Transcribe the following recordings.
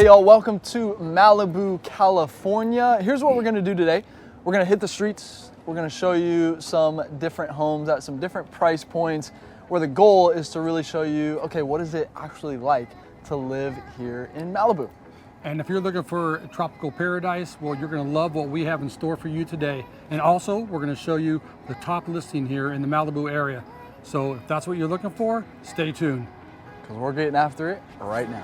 y'all, welcome to Malibu, California. Here's what we're gonna do today. We're gonna hit the streets. We're gonna show you some different homes at some different price points, where the goal is to really show you, okay, what is it actually like to live here in Malibu? And if you're looking for a tropical paradise, well, you're gonna love what we have in store for you today. And also, we're gonna show you the top listing here in the Malibu area. So if that's what you're looking for, stay tuned. Because we're getting after it right now.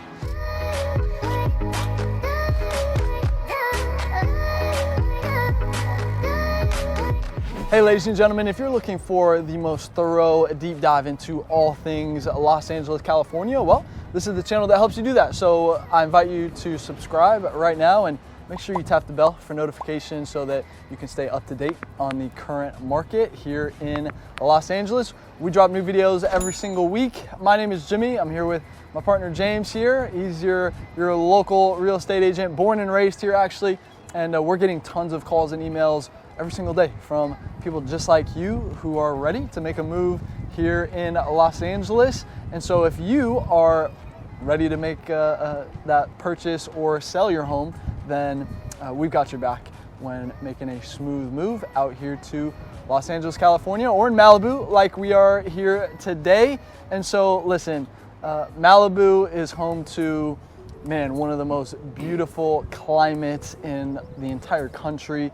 Hey ladies and gentlemen, if you're looking for the most thorough deep dive into all things Los Angeles, California, well, this is the channel that helps you do that. So I invite you to subscribe right now and make sure you tap the bell for notifications so that you can stay up to date on the current market here in Los Angeles. We drop new videos every single week. My name is Jimmy. I'm here with my partner James here. He's your local real estate agent, born and raised here actually. And we're getting tons of calls and emails every single day from people just like you who are ready to make a move here in Los Angeles. And so if you are ready to make that purchase or sell your home, then we've got your back when making a smooth move out here to Los Angeles, California, or in Malibu like we are here today. And so listen, Malibu is home to, man, one of the most beautiful climates in the entire country.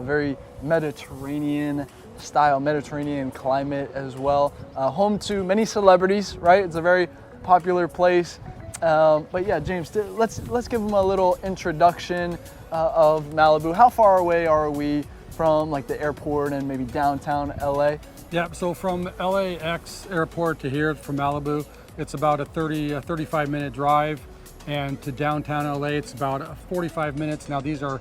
Very Mediterranean style, Mediterranean climate as well. Home to many celebrities, right? It's a very popular place. But yeah, James, let's give them a little introduction of Malibu. How far away are we from like the airport and maybe downtown LA? Yeah, so from LAX airport to here, from Malibu, it's about a 35 minute drive. And to downtown LA, it's about 45 minutes. Now these are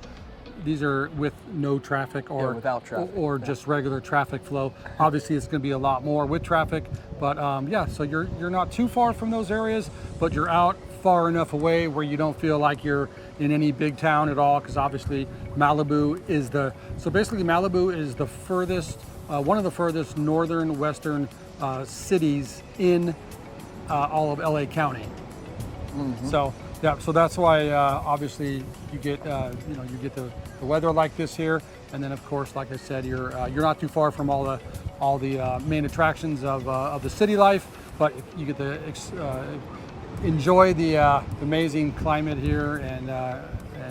with no traffic or without traffic, or just regular traffic flow. Obviously, it's going to be a lot more with traffic, but yeah. So you're not too far from those areas, but you're out far enough away where you don't feel like you're in any big town at all. Because obviously, Malibu is the furthest, one of the furthest northern western cities in all of LA County. Mm-hmm. So yeah, so that's why obviously you get you get the weather like this here, and then of course, like I said, you're not too far from all the main attractions of the city life, but you get to enjoy the amazing climate here and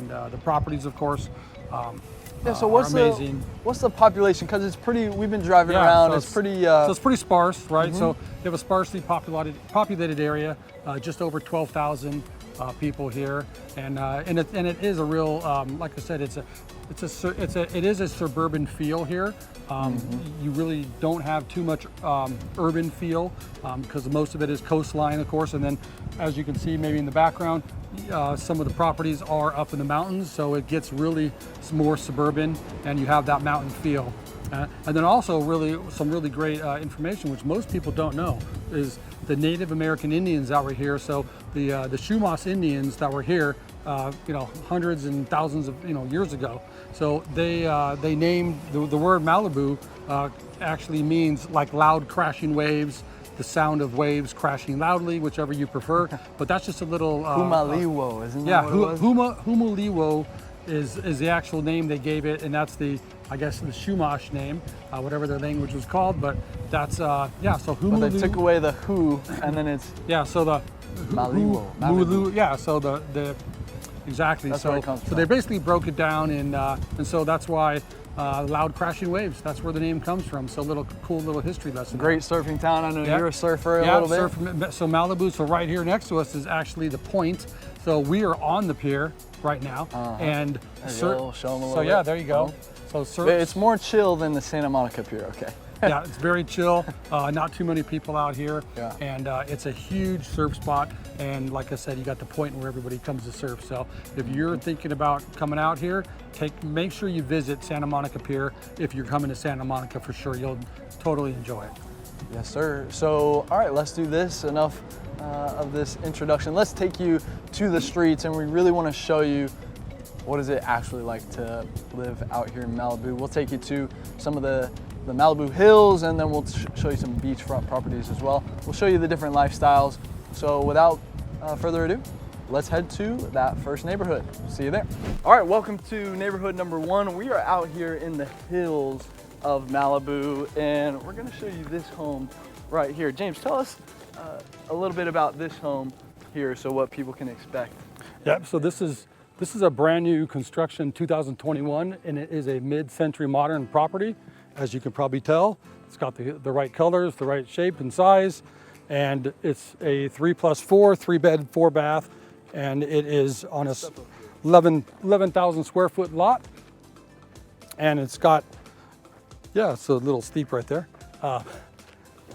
the properties, of course. Yeah, so what's the population? Because it's pretty. We've been driving around. So it's pretty. So it's pretty sparse, right? Mm-hmm. So you have a sparsely populated area, just over 12,000 people here, and it is a real, like I said, it is a suburban feel here. Mm-hmm. You really don't have too much urban feel because most of it is coastline, of course, and then as you can see, maybe in the background. Some of the properties are up in the mountains, so it gets really more suburban and you have that mountain feel. And then also some really great information, which most people don't know, is the Native American Indians that were here. So the Chumash Indians that were here, hundreds and thousands of years ago. So they named the word Malibu actually means like loud crashing waves. The sound of waves crashing loudly, whichever you prefer. But that's just a little... Humaliwo, isn't that yeah, what it was? Humaliwo is the actual name they gave it, and that's the Chumash name, whatever their language was called, but that's, yeah, so Humaliwo... But they took away the who, and then it's... Yeah, so the... Malibu. Yeah, so the exactly. That's where it comes from. So they basically broke it down, and so that's why loud crashing waves. That's where the name comes from. So cool little history lesson. Great surfing town. I know you're a surfer a little bit. So Malibu. So right here next to us is actually the point. So we are on the pier right now, and show them a little bit. Yeah, there you go. So it's more chill than the Santa Monica Pier. Okay. Yeah, it's very chill. Not too many people out here, yeah. And it's a huge surf spot. And like I said, you got the point where everybody comes to surf. So if you're thinking about coming out here, make sure you visit Santa Monica Pier. If you're coming to Santa Monica, for sure, you'll totally enjoy it. Yes, sir. So, all right, let's do this. Enough of this introduction. Let's take you to the streets, and we really want to show you what is it actually like to live out here in Malibu. We'll take you to some of the Malibu hills, and then we'll show you some beachfront properties as well. We'll show you the different lifestyles. So without further ado, let's head to that first neighborhood. See you there. All right, welcome to neighborhood number 1. We are out here in the hills of Malibu, and we're gonna show you this home right here. James, tell us a little bit about this home here, so what people can expect. Yep, so this is a brand new construction 2021, and it is a mid-century modern property. As you can probably tell, it's got the right colors, the right shape and size, and it's a 3+4, 3-bed, 4-bath, and it is on a 11,000 square foot lot. And it's got, yeah, it's a little steep right there.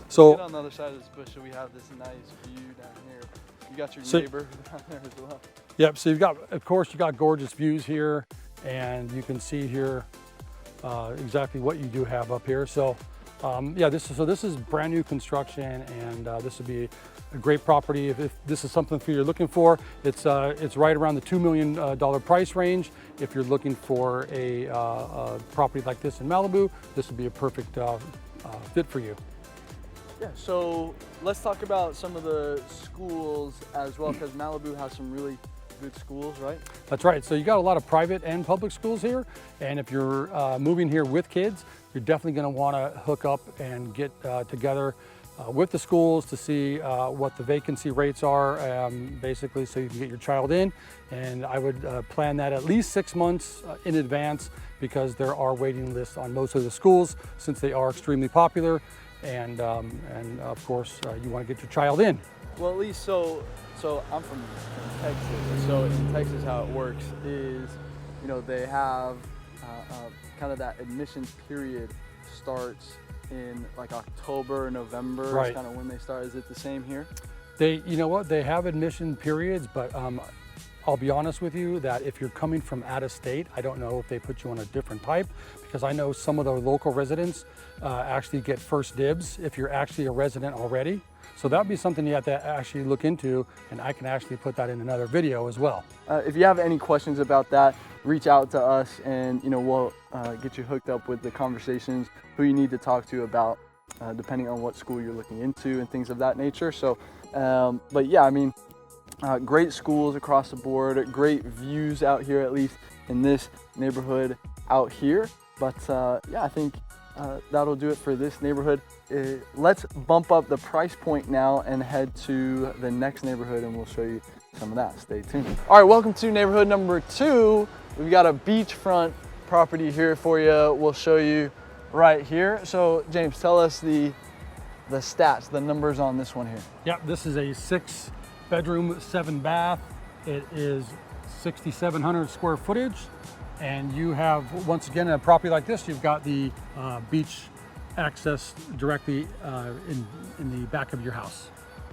So on the other side of this bush, we have this nice view down here. You got your neighbor down there as well. Yep, so of course, you got gorgeous views here, and you can see here exactly what you do have up here. So yeah, this is brand new construction, and this would be a great property if this is something you're looking for. It's right around the $2 million price range. If you're looking for a property like this in Malibu, this would be a perfect fit for you. Yeah, so let's talk about some of the schools as well, because Malibu has some really good schools, right? That's right. So you got a lot of private and public schools here, and if you're moving here with kids, you're definitely going to want to hook up and get together with the schools to see what the vacancy rates are, basically, so you can get your child in. And I would plan that at least 6 months in advance, because there are waiting lists on most of the schools since they are extremely popular. And of course, you want to get your child in. Well, at least so I'm from Texas. So in Texas, how it works is, you know, they have kind of that admissions period starts in like October, November. Right. Is kind of when they start. Is it the same here? You know what? They have admission periods, but I'll be honest with you that if you're coming from out of state, I don't know if they put you on a different type, because I know some of the local residents actually get first dibs if you're actually a resident already. So that would be something you have to actually look into, and I can actually put that in another video as well. If you have any questions about that, reach out to us, and we'll get you hooked up with the conversations, who you need to talk to about, depending on what school you're looking into and things of that nature. So, but yeah, I mean, great schools across the board, great views out here, at least in this neighborhood out here. But yeah, I think that'll do it for this neighborhood. Let's bump up the price point now and head to the next neighborhood, and we'll show you some of that. Stay tuned. All right, welcome to neighborhood number 2. We've got a beachfront property here for you. We'll show you right here. So James, tell us the stats, the numbers on this one here. Yep, this is a 6-bedroom, 7-bath. It is 6,700 square footage. And you have, once again, a property like this, you've got the beach access directly in the back of your house.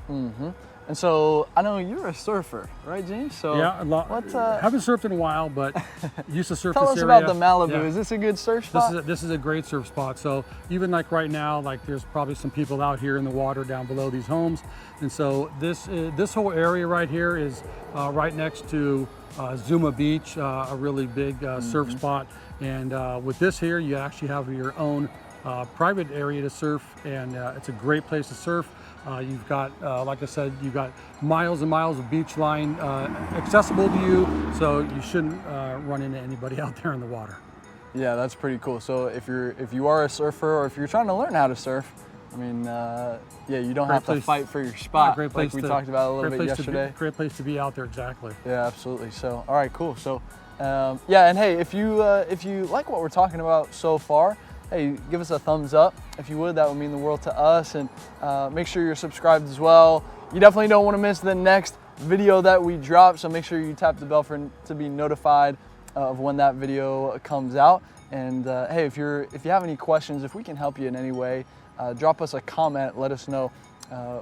Mm-hmm. And so I know you're a surfer, right, James? So yeah, haven't surfed in a while, but used to surf this area. Tell us about the Malibu. Yeah. Is this a good surf spot? This is a great surf spot. So even like right now, like there's probably some people out here in the water down below these homes, and so this whole area right here is right next to Zuma Beach, a really big surf spot. And with this here, you actually have your own private area to surf, and it's a great place to surf. You've got, like I said, you've got miles and miles of beach line accessible to you, so you shouldn't run into anybody out there in the water. Yeah, that's pretty cool. So if you are a surfer, or if you're trying to learn how to surf, I mean, yeah, you don't have to fight for your spot, like we talked about a little bit yesterday. Great place to be out there, exactly. Yeah, absolutely. So, all right, cool. So, yeah, and hey, if you like what we're talking about so far, hey, give us a thumbs up if you would. That would mean the world to us, and make sure you're subscribed as well. You definitely don't want to miss the next video that we drop, so make sure you tap the bell to be notified of when that video comes out. And hey, if you have any questions, if we can help you in any way, drop us a comment, let us know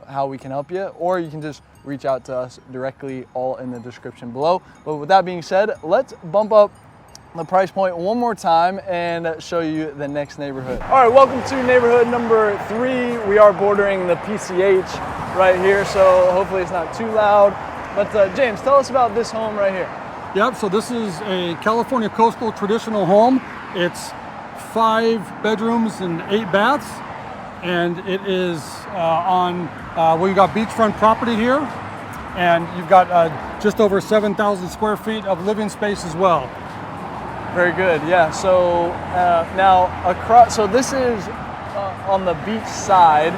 how we can help you, or you can just reach out to us directly, all in the description below. But with that being said, let's bump up the price point one more time and show you the next neighborhood. All right, welcome to neighborhood number 3. We are bordering the PCH right here, so hopefully it's not too loud. But James, tell us about this home right here. Yep, so this is a California coastal traditional home. It's 5 bedrooms and 8 baths, and it is on, well, you got beachfront property here, and you've got just over 7,000 square feet of living space as well. Very good. Yeah. So now across. So this is on the beach side,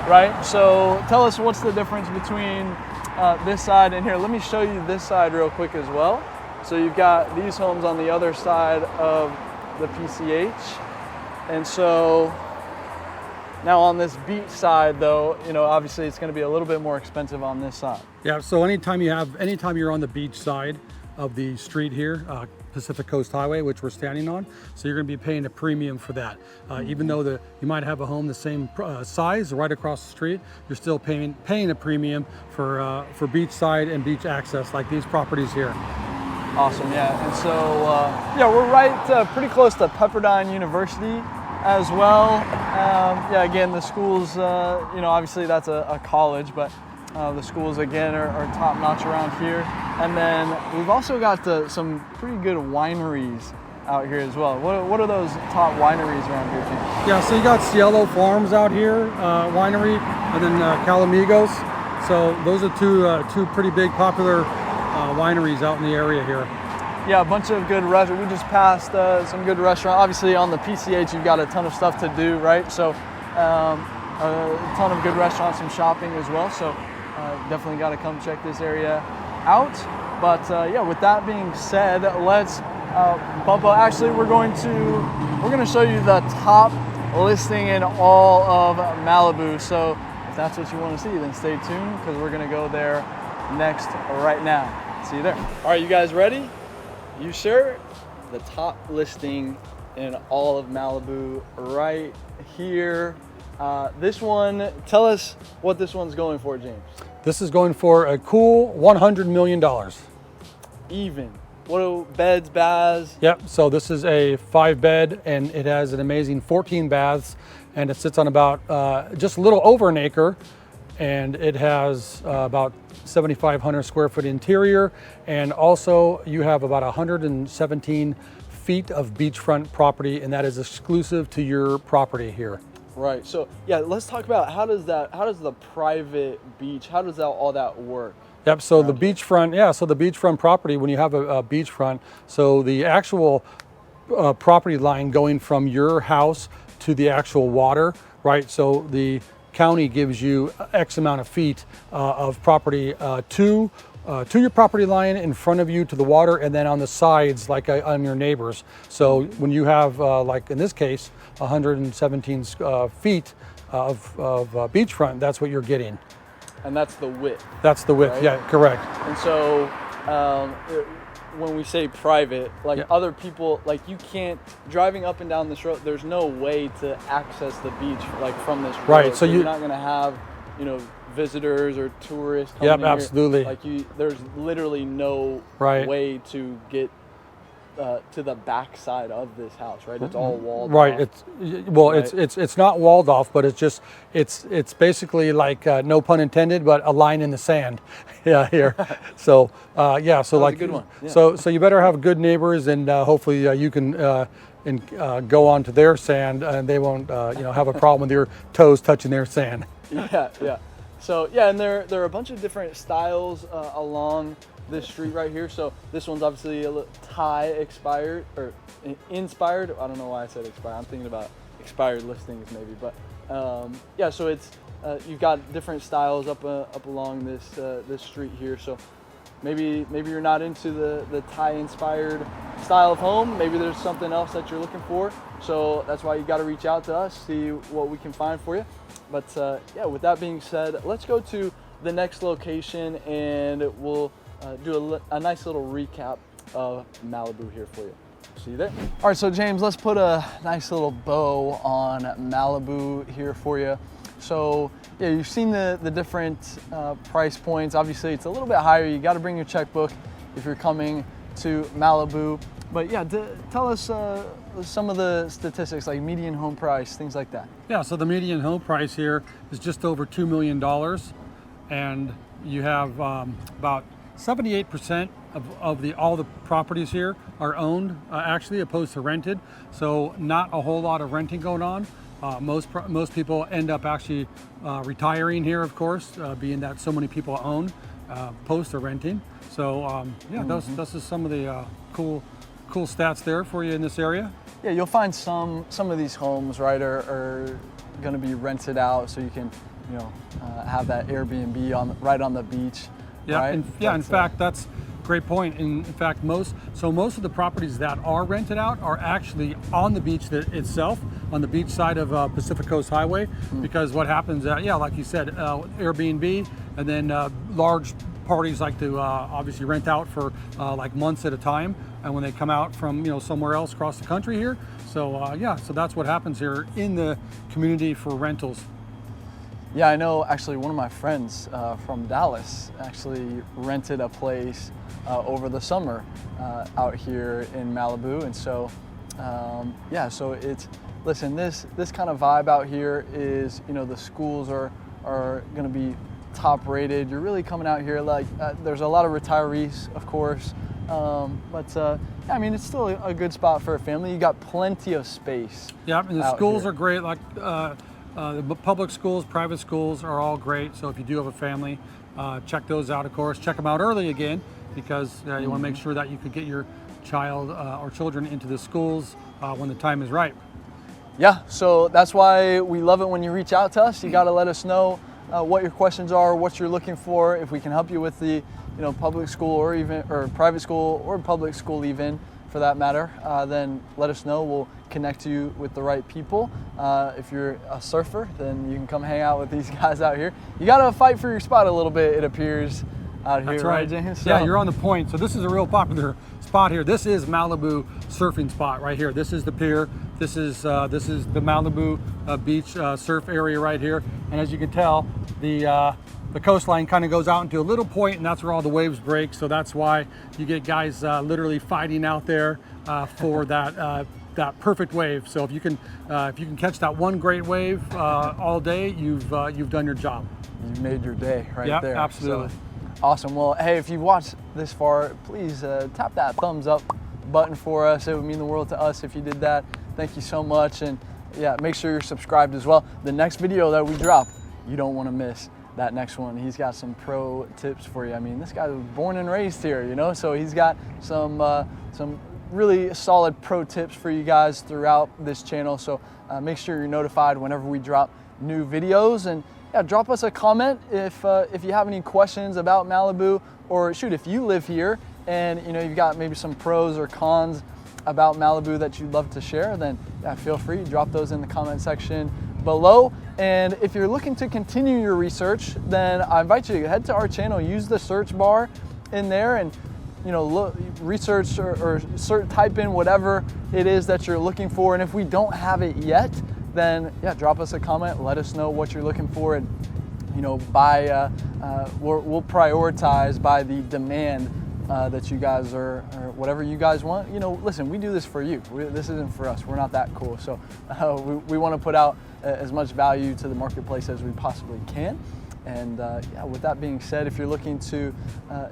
right? So tell us what's the difference between this side and here. Let me show you this side real quick as well. So you've got these homes on the other side of the PCH, and so now on this beach side, though, you know, obviously it's going to be a little bit more expensive on this side. Yeah. So anytime you're on the beach side of the street here, Pacific Coast Highway, which we're standing on, so you're going to be paying a premium for that. Even though you might have a home the same size right across the street, you're still paying a premium for beachside and beach access, like these properties here. Awesome, yeah. And so yeah, we're right pretty close to Pepperdine University as well. Yeah, again, the schools, you know, obviously that's a college, but the schools again are top notch around here. And then we've also got some pretty good wineries out here as well. What are those top wineries around here, James? Yeah, so you got Cielo Farms out here, winery, and then Calamigos. So those are two pretty big popular wineries out in the area here. Yeah, a bunch of good restaurants. We just passed some good restaurants. Obviously on the PCH, you've got a ton of stuff to do, right? So a ton of good restaurants and shopping as well. So definitely got to come check this area out. But yeah, with that being said, let's bump up. Actually, we're going to show you the top listing in all of Malibu. So if that's what you want to see, then stay tuned because we're going to go there next right now. See you there. All right, you guys ready? You sure? The top listing in all of Malibu right here. This one, tell us what this one's going for, James. This is going for a cool $100 million. Even. What are beds, baths? Yep, so this is a 5-bed and it has an amazing 14 baths and it sits on about just a little over an acre, and it has about 7,500 square foot interior, and also you have about 117 feet of beachfront property, and that is exclusive to your property here. Right. So yeah, let's talk about how does the private beach, how does all that work? Yep. So the beachfront, yeah. So the beachfront property, when you have a beachfront, so the actual property line going from your house to the actual water, right? So the county gives you X amount of feet of property to your property line, in front of you to the water, and then on the sides, like on your neighbors. So when you have, like in this case, 117 feet of beachfront, that's what you're getting. And that's the width. That's the width, right? Yeah, correct. And so when we say private, like other people, like you can't, driving up and down this road, there's no way to access the beach like from this road. Right, so you're not gonna have, you know, visitors or tourists coming Yep, in absolutely. Here. Like there's literally no way to get to the back side of this house, right? It's all walled off. Right. It's not walled off, but it's basically like no pun intended, but a line in the sand. Yeah, here. So yeah, so like a good one. Yeah. So you better have good neighbors, and hopefully you can go onto their sand, and they won't have a problem with your toes touching their sand. Yeah. So yeah, and there are a bunch of different styles along this street right here. So this one's obviously a little Thai inspired. I don't know why I said expired. I'm thinking about expired listings maybe, but yeah. So it's you've got different styles up along this street here. So maybe you're not into the Thai inspired style of home. Maybe there's something else that you're looking for. So that's why you got to reach out to us, see what we can find for you. But yeah, with that being said, let's go to the next location and we'll do a nice little recap of Malibu here for you. See you there. All right, so James, let's put a nice little bow on Malibu here for you. So yeah, you've seen the different price points. Obviously, it's a little bit higher. You got to bring your checkbook if you're coming to Malibu. But yeah, tell us some of the statistics, like median home price, things like that. Yeah, so the median home price here is just over $2 million, and you have about 78% of all the properties here are owned, actually, opposed to rented. So not a whole lot of renting going on. Most people end up actually retiring here, of course, being that so many people own. posts are renting. So yeah, those are some of the cool stats there for you in this area. Yeah, you'll find some of these homes, right, are going to be rented out, so you can, you know, have that Airbnb right on the beach. Yeah, right? In fact, that's a great point. In fact, most of the properties that are rented out are actually on the beach itself, on the beach side of Pacific Coast Highway, because what happens, yeah, like you said, Airbnb, and then large parties like to obviously rent out for like months at a time, and when they come out from, you know, somewhere else across the country here. So yeah, so that's what happens here in the community for rentals. Yeah, I know actually one of my friends from Dallas actually rented a place over the summer out here in Malibu. And so, yeah, so it's, listen, this kind of vibe out here is, you know, the schools are going to be top rated. You're really coming out here like, there's a lot of retirees, of course, but yeah, I mean, it's still a good spot for a family. You got plenty of space. Yeah, and the schools here are great. Like the public schools, private schools are all great. So if you do have a family, check those out, of course. Check them out early again, because you want to make sure that you could get your child or children into the schools when the time is right. Yeah, so that's why we love it when you reach out to us. You got to let us know what your questions are, what you're looking for. If we can help you with the, you know, public school or private school or public school even, for that matter, then let us know. We'll connect you with the right people. If you're a surfer, then you can come hang out with these guys out here. You got to fight for your spot a little bit, it appears, out here. That's right, James? So, yeah, you're on the point. So this is a real popular spot here. This is Malibu surfing spot right here. This is the pier. This is the Malibu beach surf area right here. And as you can tell, the coastline kind of goes out into a little point, and that's where all the waves break. So that's why you get guys literally fighting out there for that perfect wave. So if you can catch that one great wave all day, you've done your job. You made your day right there. Absolutely. So, awesome. Well, hey, if you've watched this far, please tap that thumbs up button for us. It would mean the world to us if you did that. Thank you so much. And yeah, make sure you're subscribed as well. The next video that we drop, you don't want to miss that next one. He's got some pro tips for you. I mean, this guy was born and raised here, you know, so he's got some really solid pro tips for you guys throughout this channel. So make sure you're notified whenever we drop new videos. And yeah, drop us a comment if you have any questions about Malibu, or shoot, if you live here and, you know, you've got maybe some pros or cons about Malibu that you'd love to share, then yeah, feel free to drop those in the comment section below. And if you're looking to continue your research, then I invite you to head to our channel, use the search bar in there, and, you know, look, research or type in whatever it is that you're looking for. And if we don't have it yet, then yeah, drop us a comment, let us know what you're looking for, and, you know, we'll prioritize by the demand that you guys or whatever you guys want. You know, listen, we do this for you. This isn't for us. We're not that cool. So we want to put out as much value to the marketplace as we possibly can. And yeah, with that being said, if you're looking to,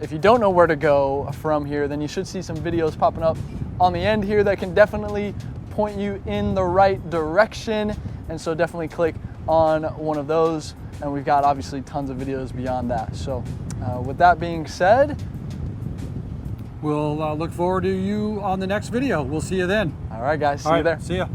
if you don't know where to go from here, then you should see some videos popping up on the end here that can definitely point you in the right direction. And so definitely click on one of those. And we've got obviously tons of videos beyond that. So with that being said, we'll look forward to you on the next video. We'll see you then. All right, guys. See you there. See ya.